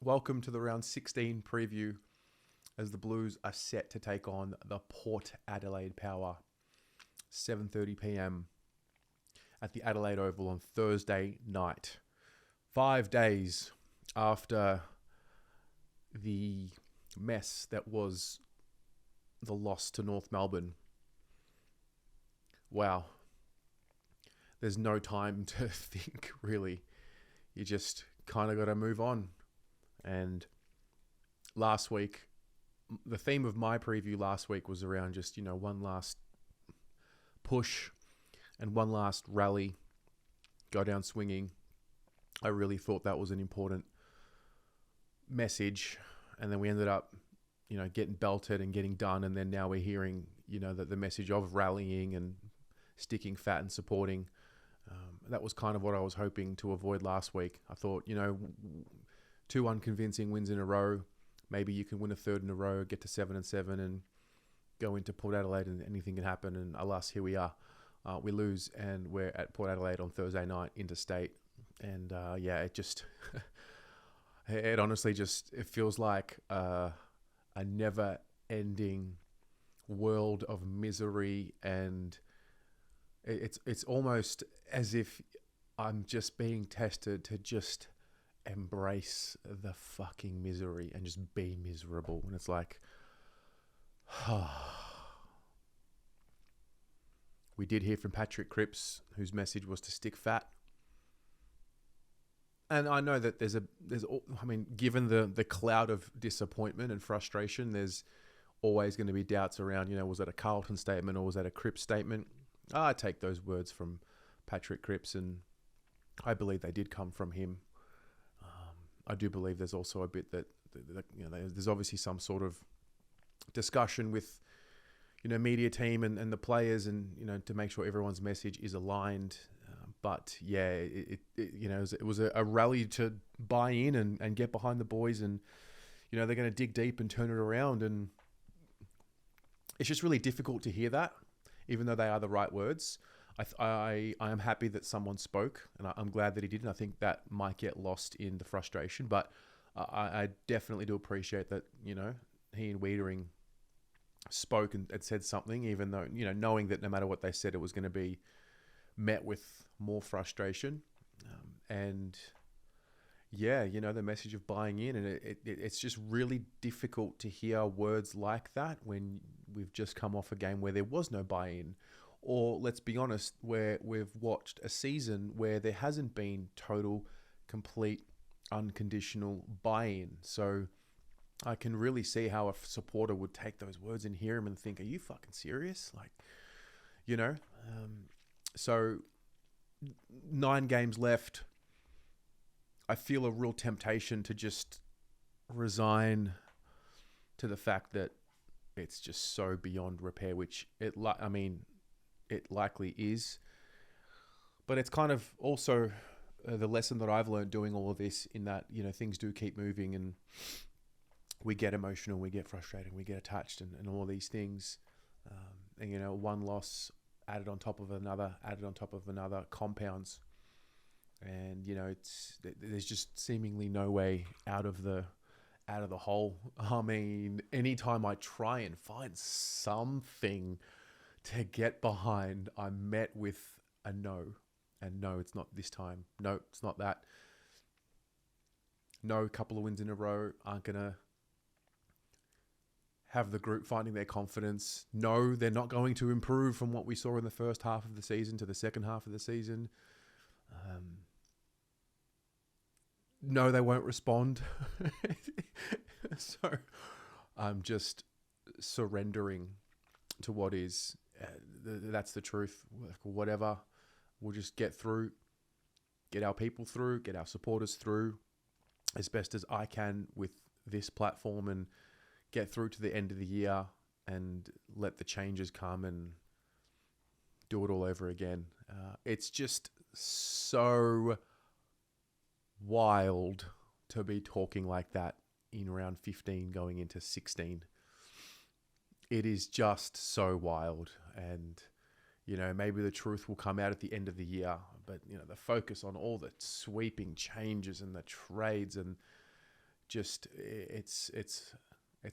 Welcome to the round 16 preview as the Blues are set to take on the Port Adelaide Power. 7:30 p.m. at the Adelaide Oval on Thursday night. 5 days after the mess that was the loss to North Melbourne. Wow. There's no time to think, really. You just kind of got to move on. And last week, the theme of my preview last week was around just, one last push and one last rally, go down swinging. I really thought that was an important message. And then we ended up, getting belted and getting done. And then now we're hearing, that the message of rallying and sticking fat and supporting. That was kind of what I was hoping to avoid last week. I thought, 2 unconvincing wins in a row. Maybe you can win a third in a row, get to 7-7 and go into Port Adelaide and anything can happen. And alas, here we are. We lose and we're at Port Adelaide on Thursday night interstate. And it just, it honestly just, it feels like a never ending world of misery. And it's almost as if I'm just being tested to just embrace the fucking misery and just be miserable. And it's like, we did hear from Patrick Cripps, whose message was to stick fat. And I know that given the cloud of disappointment and frustration, there's always going to be doubts around, was that a Carlton statement or was that a Cripps statement? I take those words from Patrick Cripps, and I believe they did come from him. I do believe there's also a bit that there's obviously some sort of discussion with, media team and the players, and to make sure everyone's message is aligned. It was a rally to buy in and get behind the boys, and they're going to dig deep and turn it around, and it's just really difficult to hear that, even though they are the right words. I am happy that someone spoke, and I'm glad that he did, and I think that might get lost in the frustration. But I definitely do appreciate that, he and Wiedering spoke and said something, even though, knowing that no matter what they said, it was going to be met with more frustration. The message of buying in, and it's just really difficult to hear words like that when we've just come off a game where there was no buy-in. Or let's be honest, where we've watched a season where there hasn't been total, complete, unconditional buy-in. So I can really see how a supporter would take those words and hear them and think, are you fucking serious? So 9 games left. I feel a real temptation to just resign to the fact that it's just so beyond repair, which it likely is. But it's kind of also the lesson that I've learned doing all of this, in that, things do keep moving and we get emotional, we get frustrated, we get attached and all these things. One loss added on top of another compounds. And, there's just seemingly no way out of the hole. I mean, anytime I try and find something to get behind, I'm met with a no. And no, it's not this time. No, it's not that. No, a couple of wins in a row aren't going to have the group finding their confidence. No, they're not going to improve from what we saw in the first half of the season to the second half of the season. No, they won't respond. So I'm just surrendering to what is. That's the truth. Whatever, we'll just get through, get our people through, get our supporters through as best as I can with this platform, and get through to the end of the year and let the changes come and do it all over again. It's just so wild to be talking like that in round 15 going into 16. It is just so wild. And, maybe the truth will come out at the end of the year. But, the focus on all the sweeping changes and the trades and just it's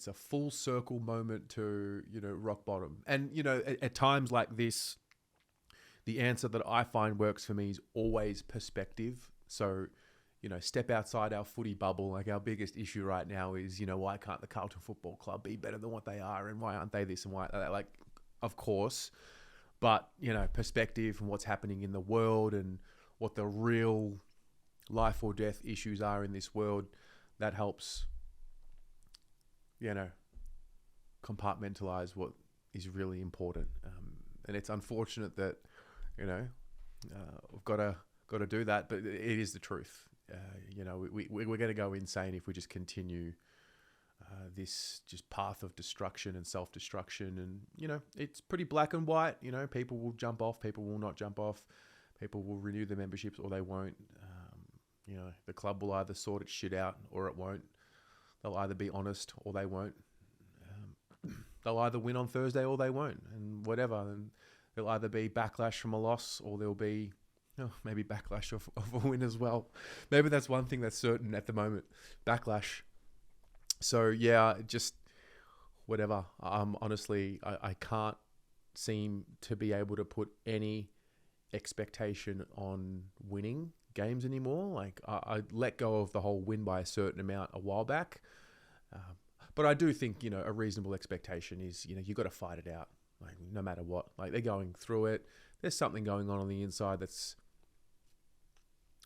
a full circle moment to, rock bottom. And, at times like this, the answer that I find works for me is always perspective. So, step outside our footy bubble. Like, our biggest issue right now is, why can't the Carlton Football Club be better than what they are, and why aren't they this, and why, like, of course. But, perspective and what's happening in the world and what the real life or death issues are in this world, that helps, compartmentalize what is really important. And it's unfortunate that, we've got to do that, but it is the truth. We're going to go insane if we just continue this just path of destruction and self-destruction. And, it's pretty black and white. People will jump off, people will not jump off, people will renew their memberships or they won't. The club will either sort its shit out or it won't. They'll either be honest or they won't. They'll either win on Thursday or they won't, and whatever. And there'll either be backlash from a loss or there'll be maybe backlash of a win as well. Maybe that's one thing that's certain at the moment, backlash. So yeah, just whatever. Honestly, I can't seem to be able to put any expectation on winning games anymore. Like, I let go of the whole win by a certain amount a while back. But I do think, a reasonable expectation is, you've got to fight it out, like, no matter what. Like, they're going through it. There's something going on the inside that's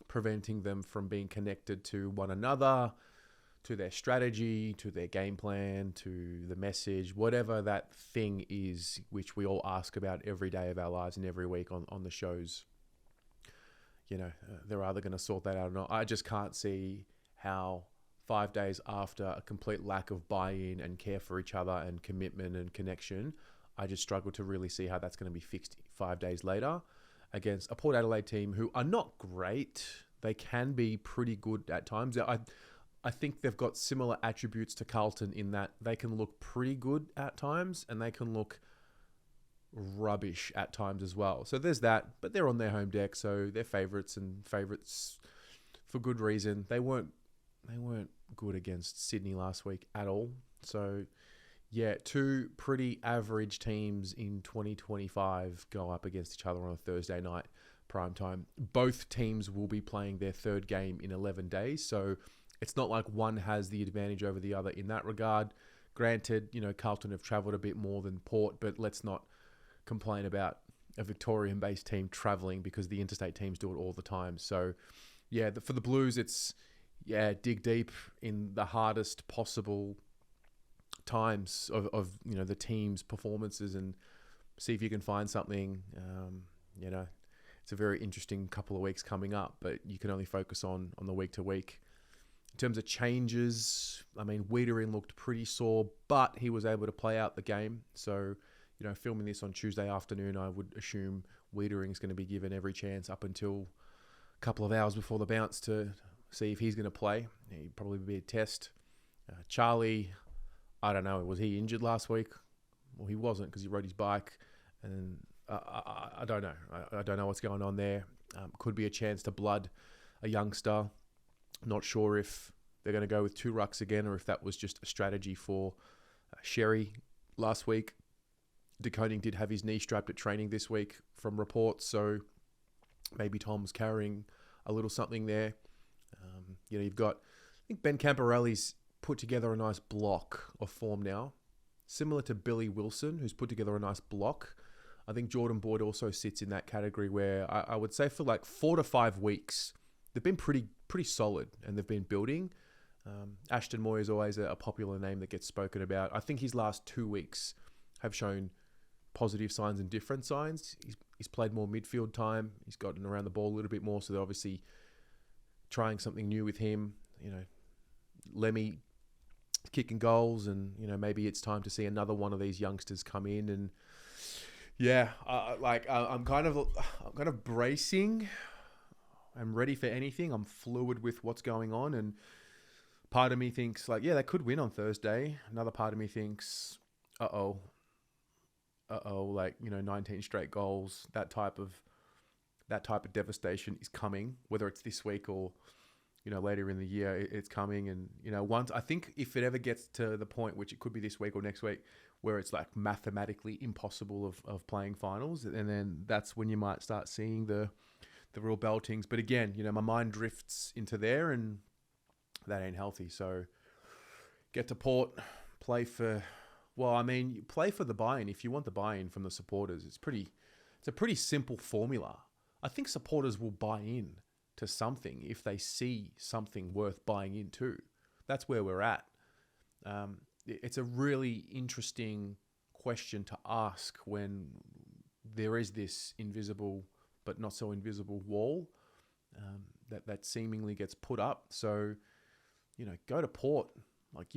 preventing them from being connected to one another, to their strategy, to their game plan, to the message, whatever that thing is, which we all ask about every day of our lives and every week on the shows. They're either going to sort that out or not. I just can't see how 5 days after a complete lack of buy-in and care for each other and commitment and connection, I just struggle to really see how that's going to be fixed 5 days later against a Port Adelaide team who are not great. They can be pretty good at times. I think they've got similar attributes to Carlton in that they can look pretty good at times and they can look rubbish at times as well. So there's that, but they're on their home deck, so they're favourites for good reason. They weren't good against Sydney last week at all. So yeah, two pretty average teams in 2025 go up against each other on a Thursday night prime time. Both teams will be playing their third game in 11 days, so it's not like one has the advantage over the other in that regard. Granted, Carlton have travelled a bit more than Port, but let's not complain about a Victorian-based team travelling because the interstate teams do it all the time. So yeah, for the Blues, it's dig deep in the hardest possible times of the team's performances and see if you can find something. It's a very interesting couple of weeks coming up, but you can only focus on the week to week. In terms of changes, I mean, Wiedering looked pretty sore, but he was able to play out the game. So, filming this on Tuesday afternoon, I would assume Wiedering's going to be given every chance up until a couple of hours before the bounce to see if he's going to play. He'd probably be a test. Charlie, I don't know, was he injured last week? Well, he wasn't because he rode his bike. And I don't know. I don't know what's going on there. Could be a chance to blood a youngster. Not sure if they're going to go with two rucks again or if that was just a strategy for Sherry last week. De Koning did have his knee strapped at training this week from reports, so maybe Tom's carrying a little something there. You've got, I think Ben Camporelli's put together a nice block of form now, similar to Billy Wilson, who's put together a nice block. I think Jordan Boyd also sits in that category where I would say for like 4 to 5 weeks, they've been pretty solid and they've been building. Ashton Moy is always a popular name that gets spoken about. I think his last 2 weeks have shown positive signs and different signs. He's played more midfield time. He's gotten around the ball a little bit more, so they're obviously trying something new with him. Lemmy kicking goals, and maybe it's time to see another one of these youngsters come in. And yeah, I'm kind of bracing. I'm ready for anything. I'm fluid with what's going on, and part of me thinks they could win on Thursday. Another part of me thinks, 19 straight goals. That type of devastation is coming, whether it's this week or later in the year, it's coming. And, once, I think if it ever gets to the point, which it could be this week or next week, where it's like mathematically impossible of playing finals, and then that's when you might start seeing the real beltings. But again, my mind drifts into there, and that ain't healthy. So get to Port, play for the buy-in. If you want the buy-in from the supporters, it's a pretty simple formula. I think supporters will buy in to something if they see something worth buying into. That's where we're at. It's a really interesting question to ask when there is this invisible but not so invisible wall that seemingly gets put up. So, go to Port. Like,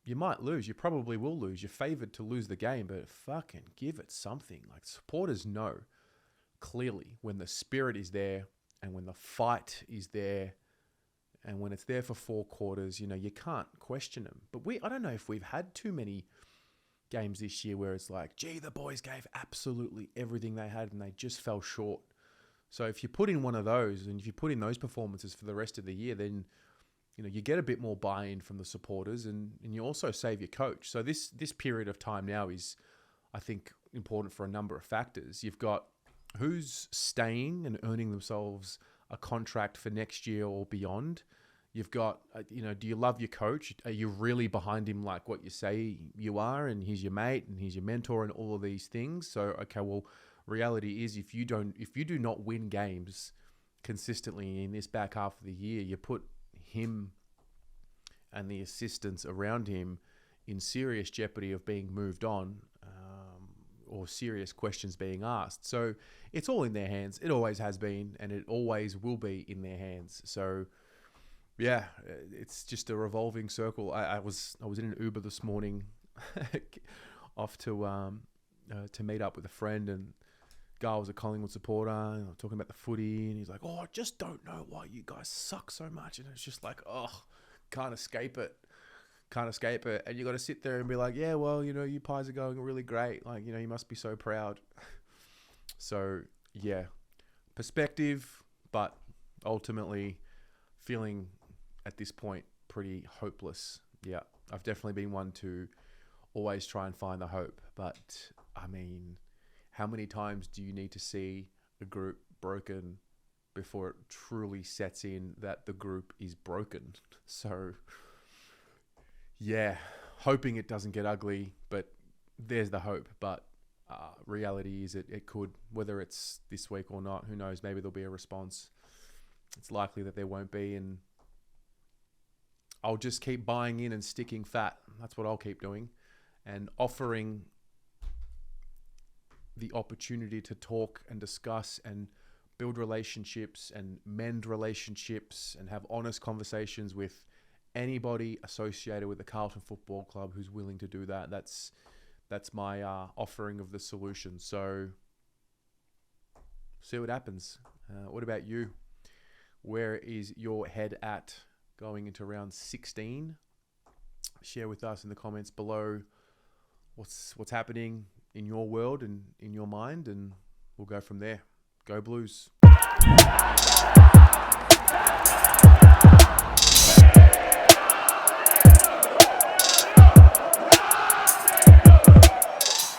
you might lose. You probably will lose. You're favoured to lose the game, but fucking give it something. Like, supporters know clearly when the spirit is there and when the fight is there and when it's there for 4 quarters, you can't question them. But I don't know if we've had too many games this year where it's like, gee, the boys gave absolutely everything they had and they just fell short. So if you put in one of those, and if you put in those performances for the rest of the year, then you get a bit more buy-in from the supporters, and you also save your coach. So this period of time now is, I think, important for a number of factors. You've got who's staying and earning themselves a contract for next year or beyond. You've got, do you love your coach? Are you really behind him like what you say you are, and he's your mate and he's your mentor and all of these things? So, okay, well, reality is if you do not win games consistently in this back half of the year, you put him and the assistants around him in serious jeopardy of being moved on, or serious questions being asked. So it's all in their hands. It always has been, and it always will be in their hands. So yeah, it's just a revolving circle. I was in an Uber this morning, off to meet up with a friend, and guy was a Collingwood supporter, and I'm talking about the footy, and he's like, "Oh, I just don't know why you guys suck so much." And it's just like, oh, can't escape it. And you got to sit there and be like, yeah, well, you pies are going really great. Like, you must be so proud. So yeah, perspective, but ultimately feeling at this point pretty hopeless. Yeah, I've definitely been one to always try and find the hope. But I mean, how many times do you need to see a group broken before it truly sets in that the group is broken? So yeah, hoping it doesn't get ugly, but there's the hope. But reality is it could, whether it's this week or not, who knows? Maybe there'll be a response. It's likely that there won't be, and I'll just keep buying in and sticking fat. That's what I'll keep doing, and offering the opportunity to talk and discuss and build relationships and mend relationships and have honest conversations with anybody associated with the Carlton Football Club who's willing to do that. That's my offering of the solution. So see what happens. What about you? Where is your head at going into round 16? Share with us in the comments below what's happening in your world and in your mind, and we'll go from there. Go Blues.